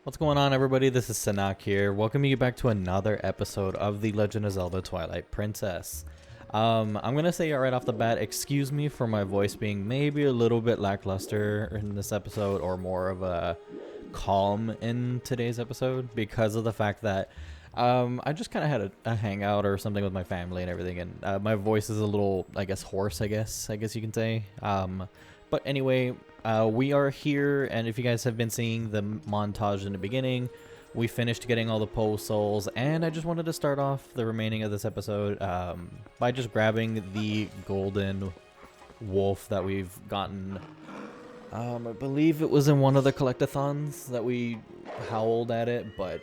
What's going on, everybody? This is Sunaak here, welcoming you back to another episode of The Legend of Zelda Twilight Princess. I'm gonna say right off the bat, excuse me for my voice being maybe a little bit lackluster in this episode, or more of a calm in today's episode, because of the fact that I just kind of had a hangout or something with my family and everything, and my voice is a little, I guess, hoarse, I guess you can say. But anyway, we are here, and if you guys have been seeing the montage in the beginning, we finished getting all the Poe souls, and I just wanted to start off the remaining of this episode by just grabbing the golden wolf that we've gotten. I believe it was in one of the collectathons that we howled at it, but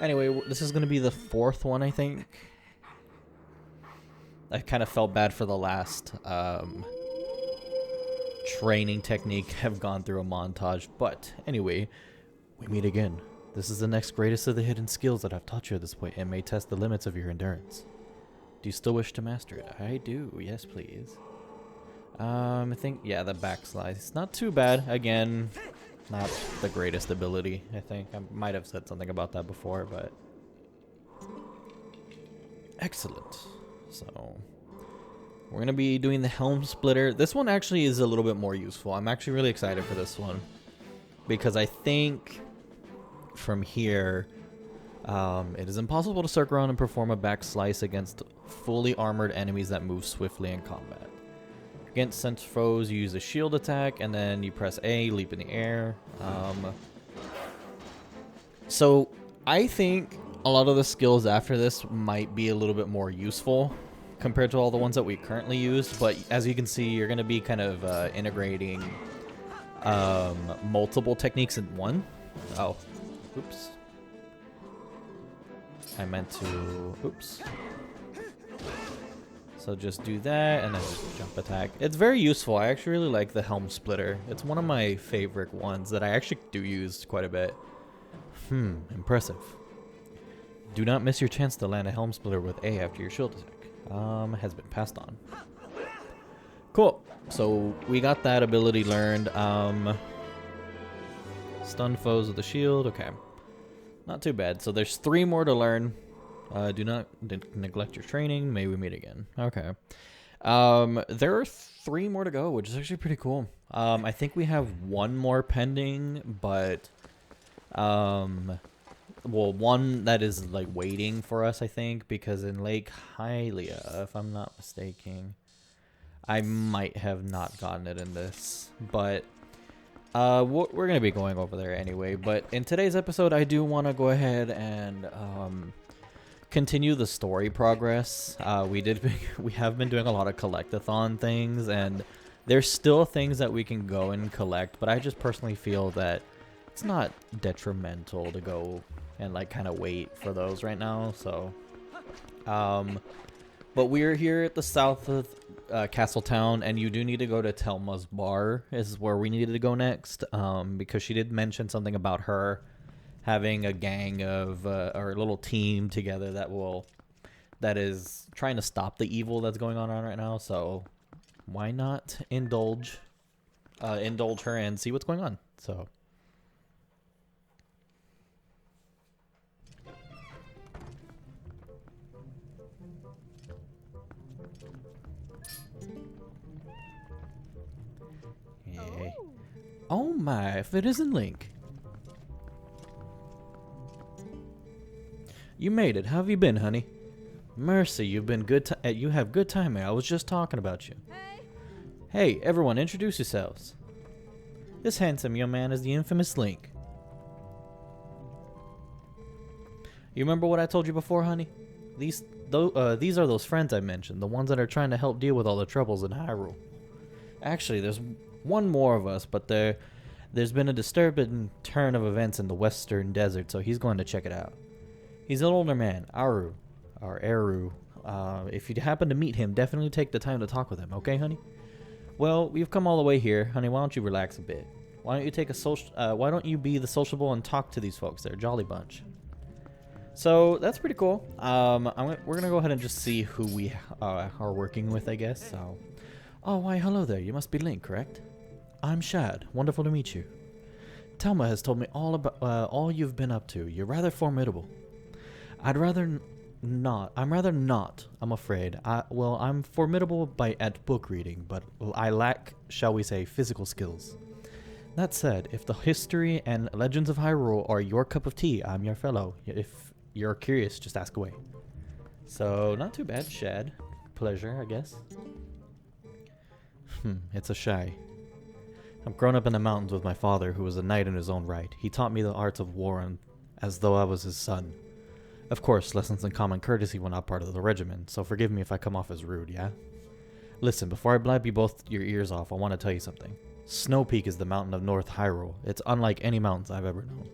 anyway, this is going to be the fourth one, I think. I kind of felt bad for the last training technique have gone through a montage, but anyway, we meet again. This is the next greatest of the hidden skills that I've taught you at this point and may test the limits of your endurance. Do you still wish to master it? I do, yes please. I think, yeah, the backslide. It's not too bad. Again, not the greatest ability, I think. I might have said something about that before, but excellent. So we're going to be doing the helm splitter. This one actually is a little bit more useful. I'm actually really excited for this one, because I think from here, it is impossible to circle around and perform a back slice against fully armored enemies that move swiftly in combat. Against sent foes, you use a shield attack, and then you press A, leap in the air. So I think a lot of the skills after this might be a little bit more useful compared to all the ones that we currently used, but as you can see, you're going to be kind of integrating multiple techniques in one. Oh, oops. I meant to, oops. So just do that, and then just jump attack. It's very useful. I actually really like the helm splitter. It's one of my favorite ones that I actually do use quite a bit. Impressive. Do not miss your chance to land a helm splitter with A after your shield attack. Has been passed on. Cool. So we got that ability learned. Stun foes with the shield. Okay. Not too bad. So there's 3 more to learn. Do not neglect your training. May we meet again. Okay. There are 3 more to go, which is actually pretty cool. I think we have 1 more pending, but well, one that is like waiting for us, I think, because in Lake Hylia, if I'm not mistaken, I might have not gotten it in this, but we're gonna be going over there anyway. But in today's episode, I do want to go ahead and continue the story progress. We have been doing a lot of collectathon things, and there's still things that we can go and collect, but I just personally feel that it's not detrimental to go and like kind of wait for those right now. So but we're here at the south of Castletown, and you do need to go to Telma's bar is where we needed to go next, because she did mention something about her having a gang of or a little team together that is trying to stop the evil that's going on right now. So why not indulge her and see what's going on. So yay. Oh my, if it isn't Link. You made it. How have you been, honey? Mercy, you've been good. You have good timing. I was just talking about you. Hey, everyone, introduce yourselves. This handsome young man is the infamous Link. You remember what I told you before, honey? These are those friends I mentioned, the ones that are trying to help deal with all the troubles in Hyrule. Actually, there's one more of us, but there's been a disturbing turn of events in the western desert, so he's going to check it out. He's an older man, Eru. If you happen to meet him, definitely take the time to talk with him, okay, honey? Well, we've come all the way here, honey. Why don't you relax a bit? Why don't you be the sociable and talk to these folks? They're a jolly bunch. So that's pretty cool. We're gonna go ahead and just see who we are working with, I guess. So, oh, why, hello there. You must be Link, correct? I'm Shad. Wonderful to meet you. Telma has told me all about all you've been up to. You're rather formidable. I'd rather not. I'm rather not, I'm afraid. Well, I'm formidable at book reading, but I lack, shall we say, physical skills. That said, if the history and legends of Hyrule are your cup of tea, I'm your fellow. If you're curious, just ask away. So, not too bad, Shad. Pleasure, I guess. It's a shy. I've grown up in the mountains with my father, who was a knight in his own right. He taught me the arts of war as though I was his son. Of course, lessons in common courtesy were not part of the regimen, so forgive me if I come off as rude, yeah? Listen, before I blab you both your ears off, I want to tell you something. Snow Peak is the mountain of North Hyrule. It's unlike any mountains I've ever known.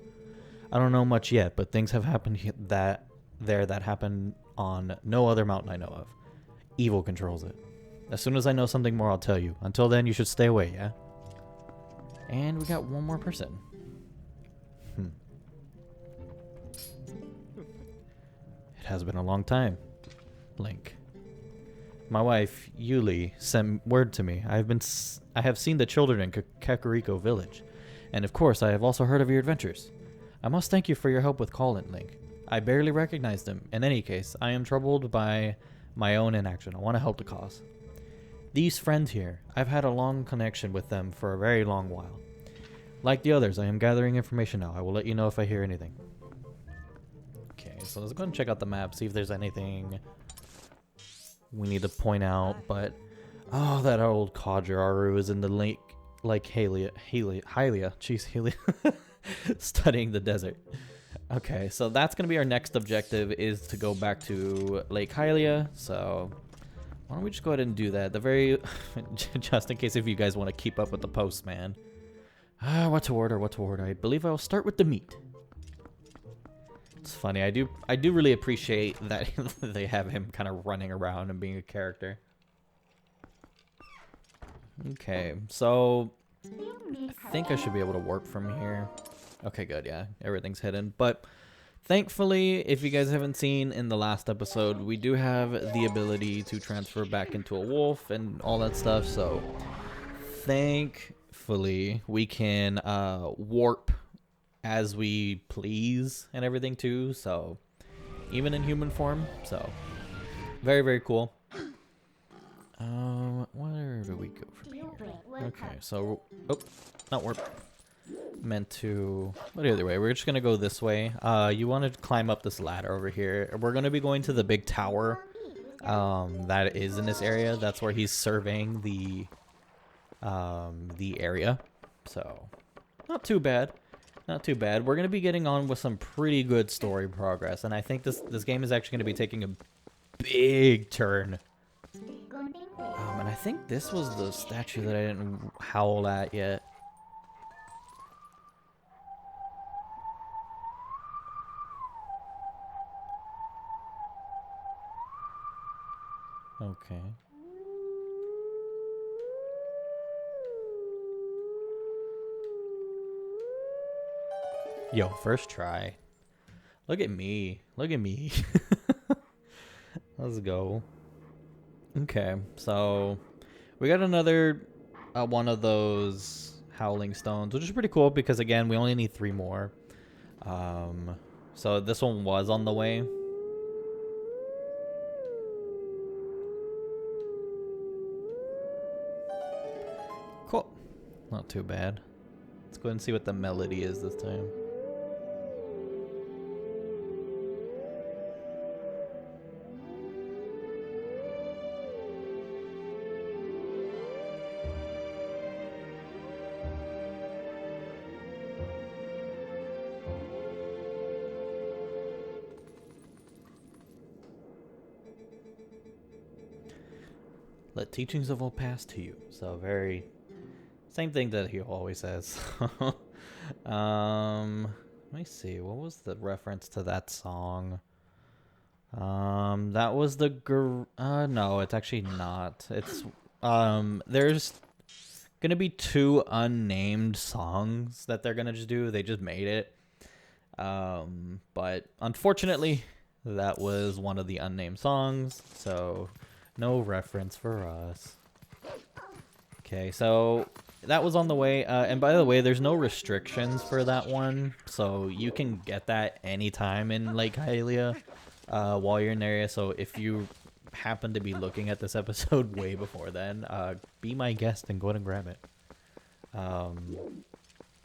I don't know much yet, but things have happened that happen on no other mountain I know of. Evil controls it. As soon as I know something more, I'll tell you. Until then, you should stay away, yeah? And we got one more person. It has been a long time. Link. My wife, Yuli, sent word to me. I have seen the children in Kakariko village. And of course, I have also heard of your adventures. I must thank you for your help with Colin, Link. I barely recognized him. In any case, I am troubled by my own inaction. I want to help the cause. These friends here, I've had a long connection with them for a very long while. Like the others, I am gathering information now. I will let you know if I hear anything. Okay, so let's go and check out the map, see if there's anything we need to point out. But, oh, that old Kajaru is in the lake, like Hylia, jeez, Hylia, studying the desert. Okay, so that's going to be our next objective, is to go back to Lake Hylia. So why don't we just go ahead and do that? The very, just in case if you guys want to keep up with the posts, man. What to order? I believe I'll start with the meat. It's funny. I do really appreciate that they have him kind of running around and being a character. Okay, so I think I should be able to work from here. Okay, good. Yeah, everything's hidden. But thankfully, if you guys haven't seen in the last episode, we do have the ability to transfer back into a wolf and all that stuff. So thankfully, we can warp as we please and everything too. So even in human form. So very, very cool. Where do we go from here? Okay, so not warp. Meant to the other way. We're just gonna go this way. You want to climb up this ladder over here. We're gonna be going to the big tower that is in this area. That's where he's surveying the area. So not too bad. We're gonna be getting on with some pretty good story progress, and I think this game is actually gonna be taking a big turn. And I think this was the statue that I didn't howl at yet. Okay. Yo, first try. Look at me. Let's go. Okay, so we got another one of those howling stones, which is pretty cool because again, we only need 3 more. So this one was on the way. Cool. Not too bad. Let's go ahead and see what the melody is this time. Let teachings of old pass to you. So very same thing that he always says. Let me see. What was the reference to that song? That was the no, it's actually not. It's there's gonna be 2 unnamed songs that they're gonna just do. They just made it. But unfortunately, that was one of the unnamed songs, so no reference for us. Okay, so that was on the way. And by the way, there's no restrictions for that one, so you can get that anytime in Lake Hylia while you're in the area. So if you happen to be looking at this episode way before then, be my guest and go ahead and grab it.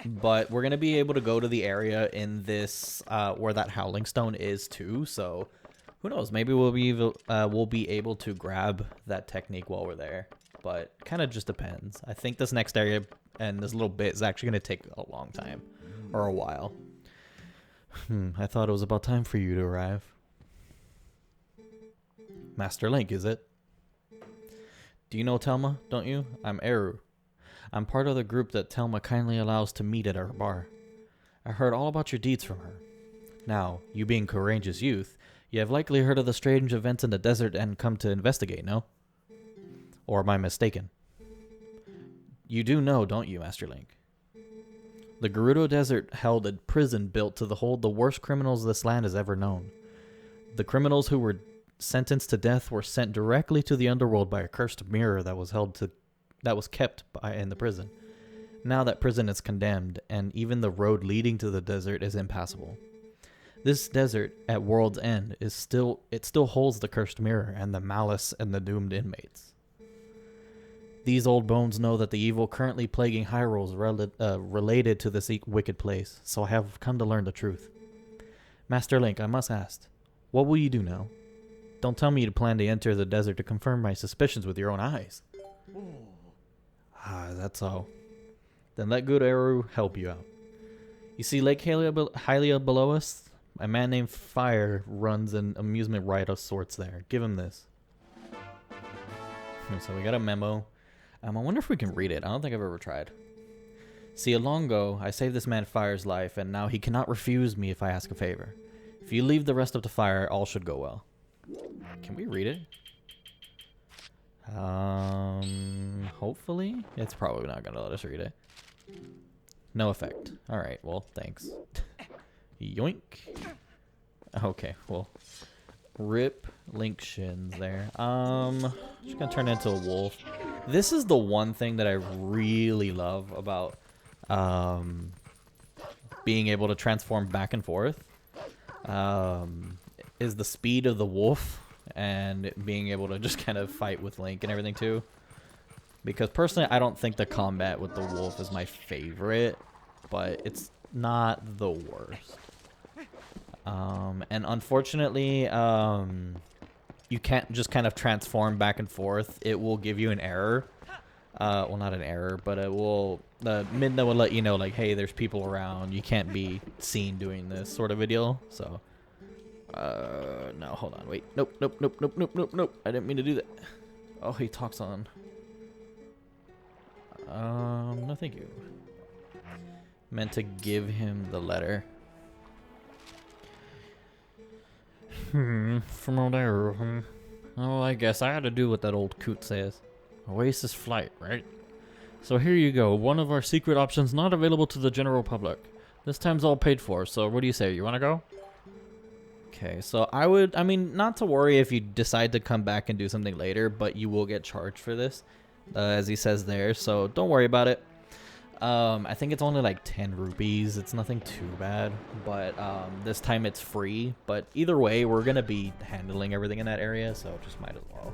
But we're gonna be able to go to the area in this where that Howling Stone is too. So who knows? Maybe we'll be able to grab that technique while we're there. But kind of just depends. I think this next area and this little bit is actually gonna take a long time or a while. I thought it was about time for you to arrive. Master Link, is it? Do you know Telma, don't you? I'm Eru. I'm part of the group that Telma kindly allows to meet at our bar. I heard all about your deeds from her. Now, you being courageous youth, you have likely heard of the strange events in the desert and come to investigate, no? Or am I mistaken? You do know, don't you, Master Link? The Gerudo Desert held a prison built to hold the worst criminals this land has ever known. The criminals who were sentenced to death were sent directly to the underworld by a cursed mirror that was kept in the prison. Now that prison is condemned, and even the road leading to the desert is impassable. This desert at World's End still holds the cursed mirror and the malice and the doomed inmates. These old bones know that the evil currently plaguing Hyrule is related to this wicked place, so I have come to learn the truth. Master Link, I must ask, what will you do now? Don't tell me you plan to enter the desert to confirm my suspicions with your own eyes. That's all. Then let good Eru help you out. You see Lake Hylia below us? A man named Fire runs an amusement ride of sorts there. Give him this. So we got a memo. I wonder if we can read it. I don't think I've ever tried. See, long ago, I saved this man Fire's life, and now he cannot refuse me if I ask a favor. If you leave the rest up to Fire, all should go well. Can we read it? Hopefully. It's probably not gonna let us read it. No effect. Alright, well, thanks. Yoink. Okay, well. Rip Link shins there. Just gonna turn into a wolf. This is the one thing that I really love about being able to transform back and forth. Is the speed of the wolf and being able to just kind of fight with Link and everything too. Because personally, I don't think the combat with the wolf is my favorite, but it's not the worst. And unfortunately, you can't just kind of transform back and forth. It will give you an error. Well, not an error, but it will, Midna will let you know, like, hey, there's people around. You can't be seen doing this sort of video. So, no, hold on, wait. Nope. I didn't mean to do that. Oh, he talks on. No, thank you. Meant to give him the letter. From old arrow. Oh, I guess I had to do what that old coot says. Oasis flight, right? So here you go. One of our secret options not available to the general public. This time's all paid for, so what do you say? You want to go? Okay, so I mean, not to worry if you decide to come back and do something later, but you will get charged for this, as he says there, so don't worry about it. I think it's only like 10 rupees. It's nothing too bad, but this time it's free. But either way, we're going to be handling everything in that area, so just might as well.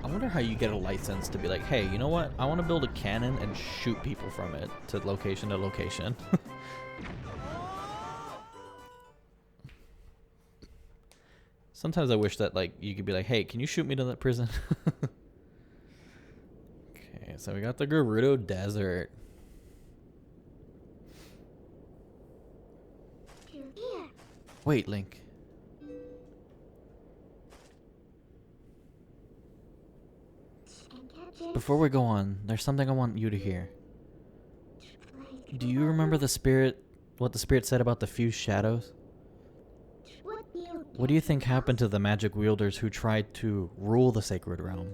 I wonder how you get a license to be like, hey, you know what? I want to build a cannon and shoot people from it to location to location. Sometimes I wish that, like, you could be like, hey, can you shoot me to that prison? Okay, so we got the Gerudo Desert. Wait, Link. Before we go on, there's something I want you to hear. Do you remember what the spirit said about the fused shadows? What do you think happened to the magic wielders who tried to rule the sacred realm?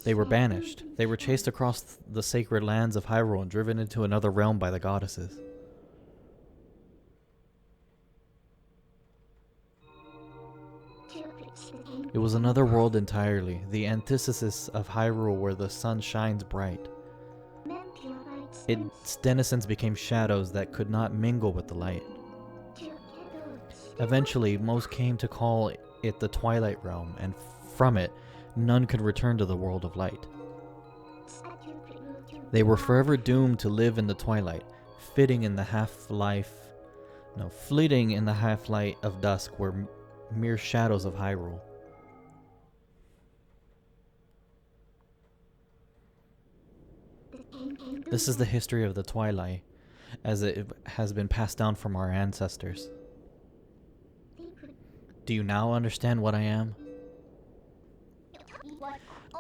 They were banished. They were chased across the sacred lands of Hyrule and driven into another realm by the goddesses. It was another world entirely, the antithesis of Hyrule where the sun shines bright. Its denizens became shadows that could not mingle with the light. Eventually, most came to call it the Twilight Realm, and from it, none could return to the world of light. They were forever doomed to live in the twilight, fleeting in the half-light of dusk were mere shadows of Hyrule. This is the history of the Twilight, as it has been passed down from our ancestors. Do you now understand what I am?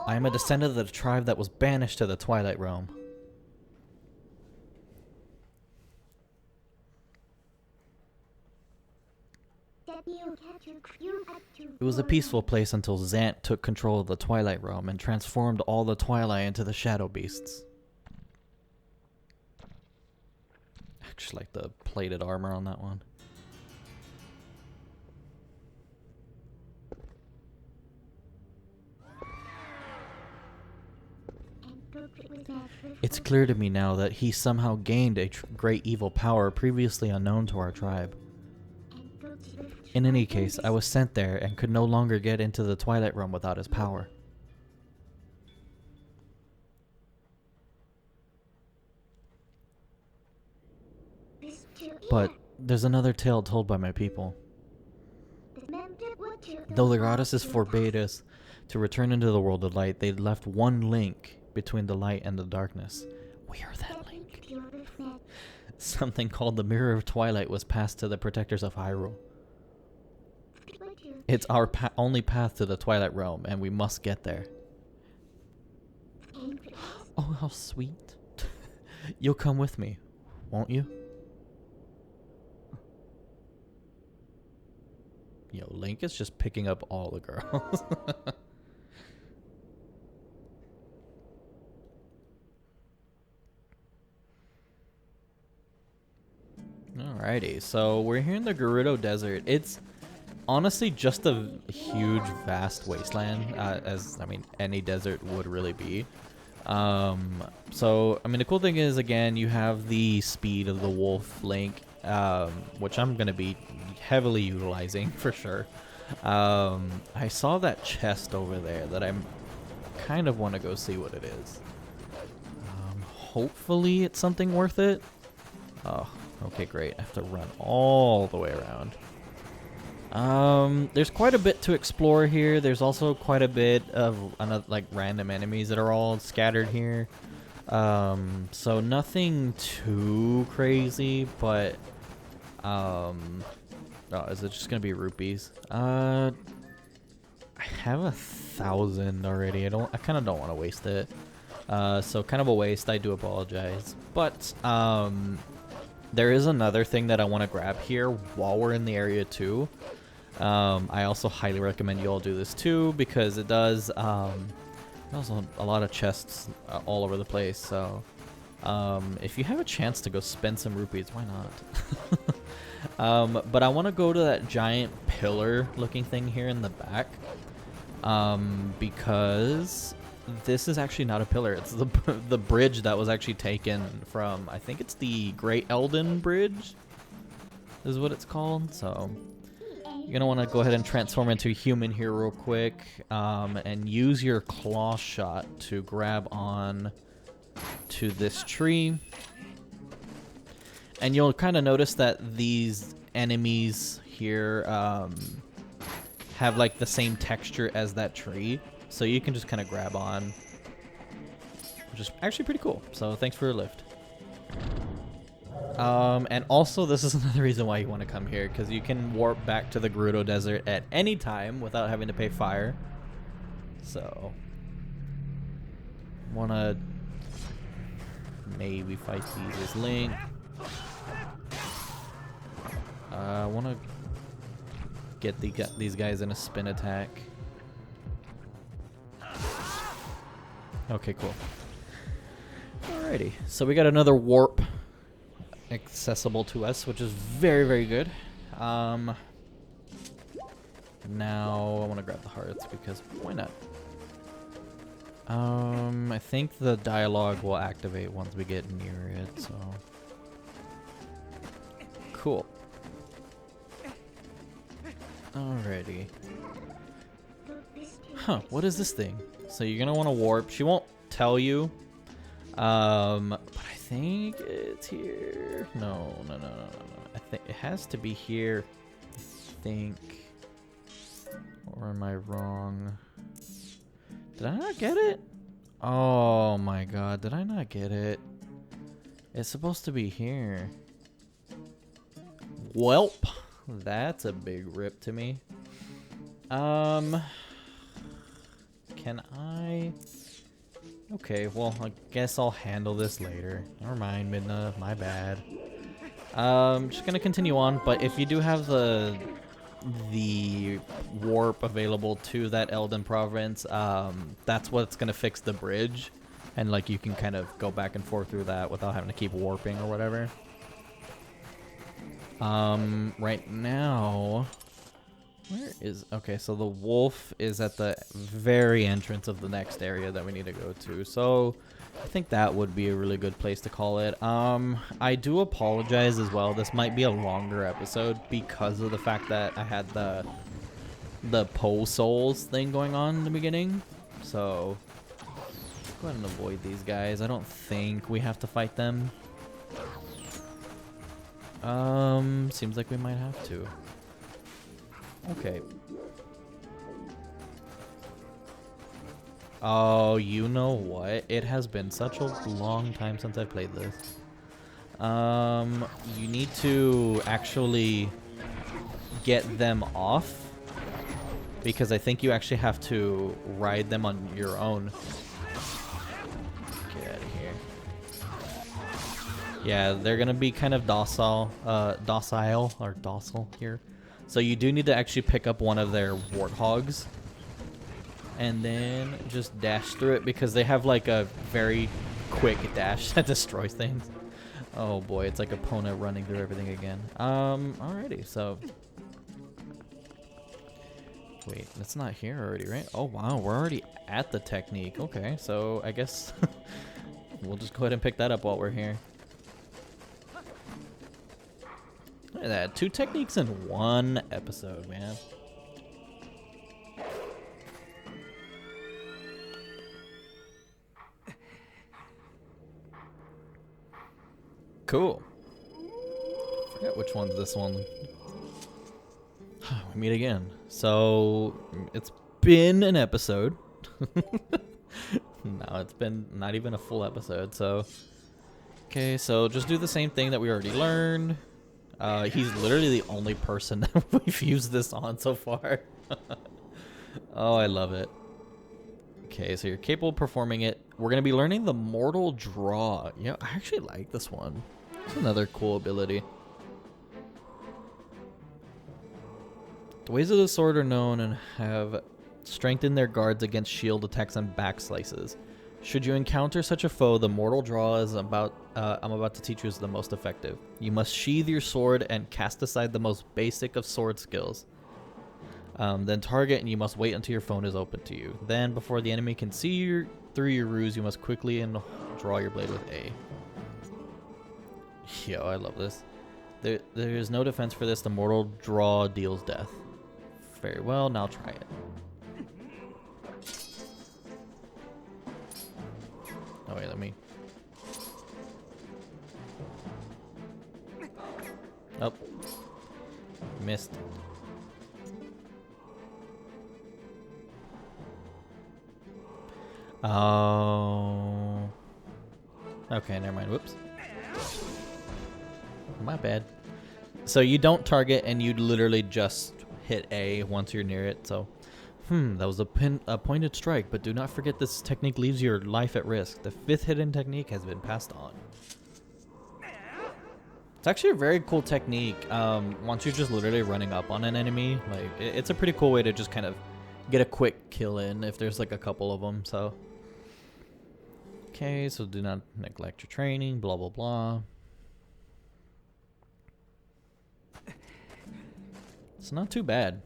I am a descendant of the tribe that was banished to the Twilight Realm. It was a peaceful place until Zant took control of the Twilight Realm and transformed all the Twilight into the Shadow Beasts. I just like the plated armor on that one. It's clear to me now that he somehow gained a great evil power previously unknown to our tribe. In any case, I was sent there and could no longer get into the Twilight Realm without his power. But there's another tale told by my people. Though the goddesses forbade us to return into the world of light, they left one link between the light and the darkness. We are that link. Something called the Mirror of Twilight was passed to the protectors of Hyrule. It's our only path to the Twilight Realm, and we must get there. Oh, how sweet. You'll come with me, won't you? Yo, Link is just picking up all the girls. Alrighty, so we're here in the Gerudo Desert. It's honestly just a huge, vast wasteland, as, I mean, any desert would really be. So, I mean, the cool thing is, again, you have the speed of the Wolf Link, which I'm going to be heavily utilizing for sure. I saw that chest over there that I kind of want to go see what it is. Hopefully it's something worth it. Oh, okay, great. I have to run all the way around. There's quite a bit to explore here. There's also quite a bit of like random enemies that are all scattered here. So nothing too crazy, but oh, is it just gonna be rupees? I have 1,000 already. I kind of don't want to waste it. So kind of a waste. I do apologize, but there is another thing that I want to grab here while we're in the area too. I also highly recommend you all do this too, because it does also a lot of chests all over the place. So if you have a chance to go spend some rupees, why not? But I want to go to that giant pillar looking thing here in the back, because this is actually not a pillar. It's the bridge that was actually taken from, I think it's the Great Elden Bridge is what it's called. So you're going to want to go ahead and transform into a human here real quick, and use your claw shot to grab on to this tree. And you'll kind of notice that these enemies here have like the same texture as that tree. So you can just kind of grab on, which is actually pretty cool. So thanks for your lift. And also this is another reason why you want to come here, because you can warp back to the Gerudo Desert at any time without having to pay fire. So want to maybe fight these Link. I want to get these guys in a spin attack. Okay, cool. Alrighty, so we got another warp accessible to us, which is very, very good. now I want to grab the hearts because why not? I think the dialogue will activate once we get near it, so cool. Alrighty. Huh, what is this thing? So you're gonna want to warp. She won't tell you. But I think it's here. No. I think it has to be here. I think. Or am I wrong? Did I not get it? Oh my god, did I not get it? It's supposed to be here. Welp. That's a big rip to me. Can I? Okay, well, I guess I'll handle this later. Never mind, Midna, my bad. Just gonna continue on, but if you do have the warp available to that Elden province, that's what's gonna fix the bridge, and like you can kind of go back and forth through that without having to keep warping or whatever. Right now, where is, okay, so the wolf is at the very entrance of the next area that we need to go to, so I think that would be a really good place to call it. I do apologize as well. This might be a longer episode because of the fact that I had the pole souls thing going on in the beginning. So go ahead and avoid these guys. I don't think we have to fight them. Seems like we might have to. Okay. Oh, you know what? It has been such a long time since I played this. You need to actually get them off, because I think you actually have to ride them on your own. Get out of here. Yeah, they're gonna be kind of docile here. So you do need to actually pick up one of their warthogs and then just dash through it, because they have like a very quick dash that destroys things. Oh boy, it's like opponent running through everything again. Alrighty, so wait, that's not here already, right? Oh wow, we're already at the technique. Okay, so I guess we'll just go ahead and pick that up while we're here. Look at that, 2 techniques in 1 episode, man. Cool. Forget which one's this one. We meet again. So it's been an episode. No, it's been not even a full episode. So okay, so just do the same thing that we already learned. He's literally the only person that we've used this on so far. Oh, I love it. Okay, so you're capable of performing it. We're going to be learning the Mortal Draw. Yeah, I actually like this one. It's another cool ability. The ways of the sword are known and have strengthened their guards against shield attacks and back slices. Should you encounter such a foe, the Mortal Draw is I'm about to teach you is the most effective. You must sheathe your sword and cast aside the most basic of sword skills. Then target, and you must wait until your phone is open to you. Then, before the enemy can see through your ruse, you must quickly and draw your blade with A. Yo, I love this. There is no defense for this. The Mortal Draw deals death. Very well, now try it. Oh wait, let me... Oh. Missed. Oh. Okay, never mind. Whoops. My bad. So you don't target, and you literally just hit A once you're near it. So, that was a pointed strike, but do not forget this technique leaves your life at risk. The 5th hidden technique has been passed on. It's actually a very cool technique. Once you're just literally running up on an enemy, like it's a pretty cool way to just kind of get a quick kill in if there's like a couple of them. So, okay, so do not neglect your training. Blah blah blah. It's not too bad.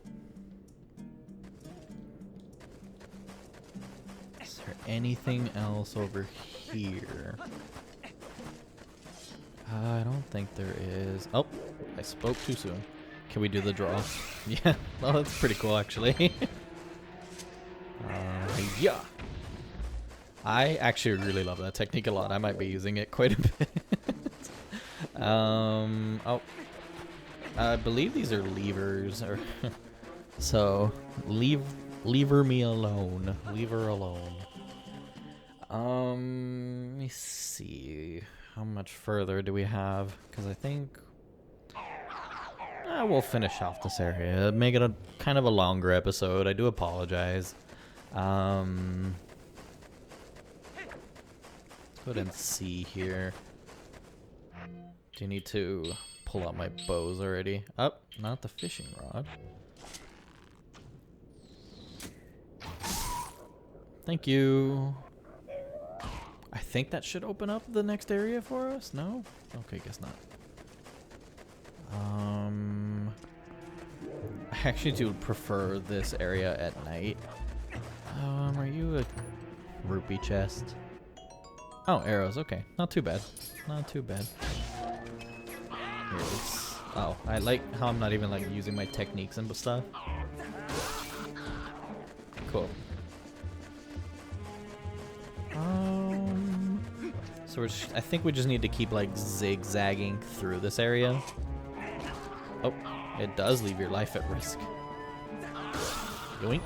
anything else over here? I don't think there is. Oh, I spoke too soon. Can we do the draw? Yeah, well, that's pretty cool, actually. Yeah. I actually really love that technique a lot. I might be using it quite a bit. Oh. I believe these are levers. Or so, lever me alone. Leave her alone. Let me see. How much further do we have? Because I think we'll finish off this area. Make it a kind of a longer episode. I do apologize. Let's go ahead and see here. Do you need to pull out my bows already? Oh, not the fishing rod. Thank you. I think that should open up the next area for us. No? Okay, guess not. I actually do prefer this area at night. Are you a rupee chest? Oh, arrows. Okay, not too bad. Not too bad. Here's. Oh, I like how I'm not even like using my techniques and stuff. Cool. So I think we just need to keep like zigzagging through this area. Oh, it does leave your life at risk. Yoink.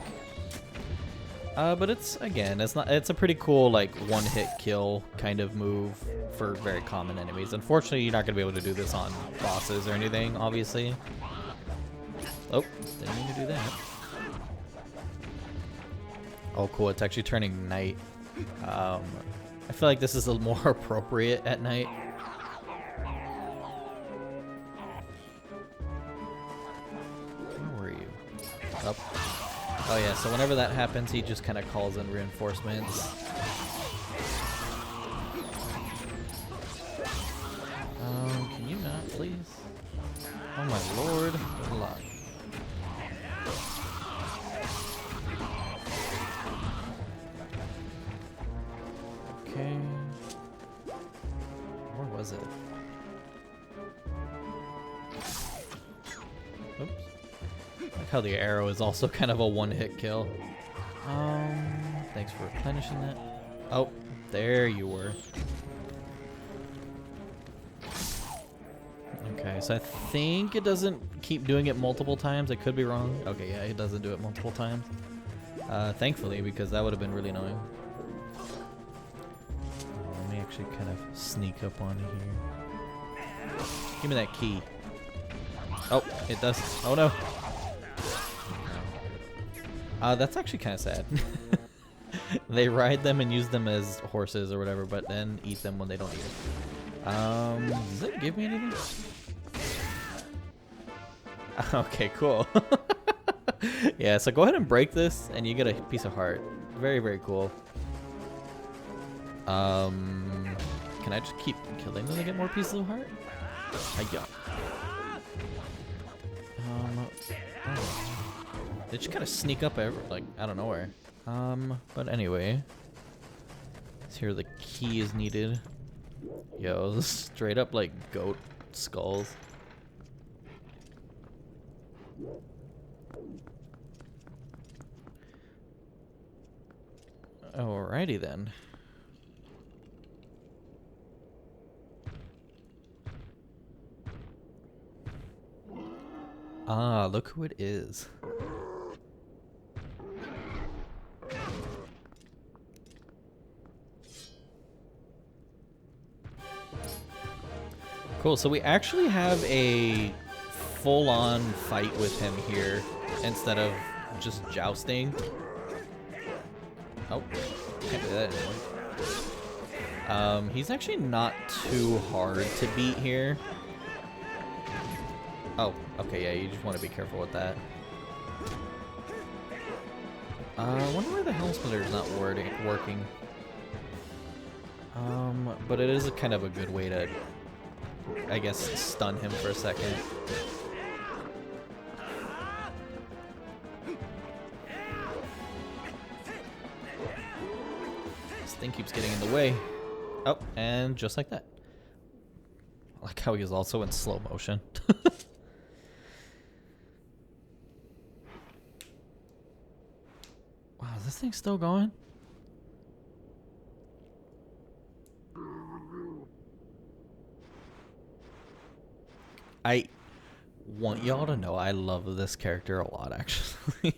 But it's a pretty cool like one-hit kill kind of move for very common enemies. Unfortunately, you're not gonna be able to do this on bosses or anything, obviously. Oh, didn't mean to do that. Oh, cool! It's actually turning night. I feel like this is a little more appropriate at night. Where were you? Up. Oh yeah, so whenever that happens, he just kind of calls in reinforcements. Can you not, please? Oh my lord. Good luck. Okay. Where was it? Oops. I like how the arrow is also kind of a one-hit kill. Thanks for replenishing that. Oh, there you were. Okay, so I think it doesn't keep doing it multiple times. I could be wrong. Okay, yeah, it doesn't do it multiple times. Thankfully, because that would have been really annoying. Let me actually kind of sneak up on here. Give me that key. Oh, it does. Oh no. That's actually kind of sad. They ride them and use them as horses or whatever, but then eat them when they don't eat it. Does it give me anything? Okay, cool. Yeah, so go ahead and break this and you get a piece of heart. Very, very cool. Can I just keep killing them to get more pieces of heart? Hiya. They just kind of sneak up like I don't know where. But anyway, so here the key is needed. Yo, straight up like goat skulls. Alrighty then. Ah, look who it is. Cool, so we actually have a full-on fight with him here instead of just jousting. Oh, can't do that anymore. He's actually not too hard to beat here. Oh, okay, yeah, you just want to be careful with that. I wonder why the Helm Splitter is not working. But it is a kind of a good way to, I guess, stun him for a second. thing keeps getting in the way. Oh, and just like that. I like how he is also in slow motion. Wow, is this thing still going? I want y'all to know I love this character a lot, actually.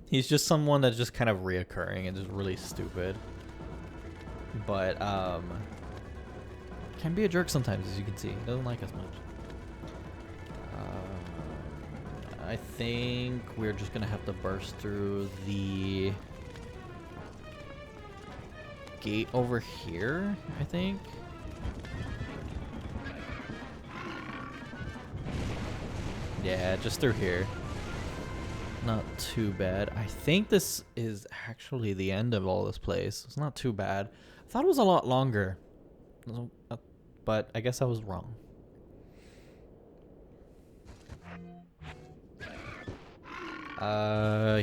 He's just someone that's just kind of reoccurring and just really stupid. But, can be a jerk sometimes, as you can see. He doesn't like us much. I think we're just gonna have to burst through the gate over here, I think. Yeah, just through here. Not too bad. I think this is actually the end of all this place. It's not too bad. I thought it was a lot longer. But I guess I was wrong.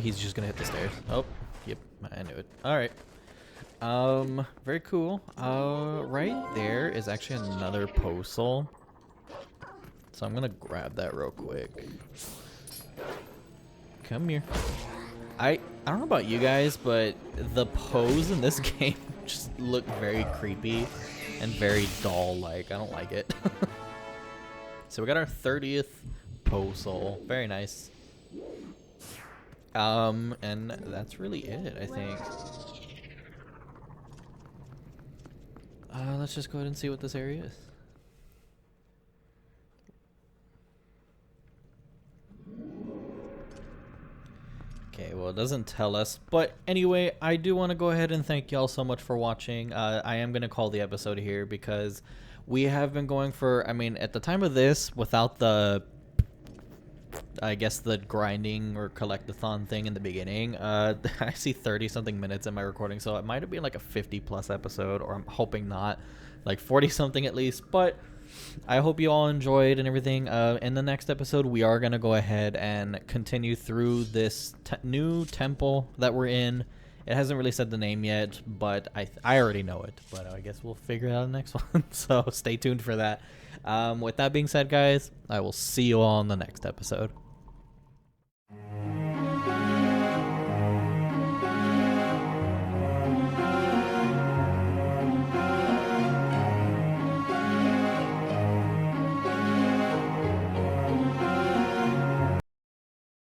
He's just gonna hit the stairs. Oh, yep, I knew it. Alright. Very cool. Right there is actually another postal. So I'm gonna grab that real quick. Come here. I don't know about you guys, but the pose in this game just look very creepy and very doll-like. I don't like it. So we got our 30th postal. Very nice. And that's really it, I think. Let's just go ahead and see what this area is. Okay, well, it doesn't tell us. But anyway, I do want to go ahead and thank y'all so much for watching. I am going to call the episode here because we have been going for, I mean, at the time of this, without the, I guess, the grinding or collectathon thing in the beginning, I see 30-something minutes in my recording, so it might have been like a 50-plus episode, or I'm hoping not, like 40-something at least, but I hope you all enjoyed and everything. In the next episode, we are going to go ahead and continue through this new temple that we're in. It hasn't really said the name yet, but I already know it, but I guess we'll figure it out in the next one, so stay tuned for that. With that being said, guys, I will see you all in the next episode.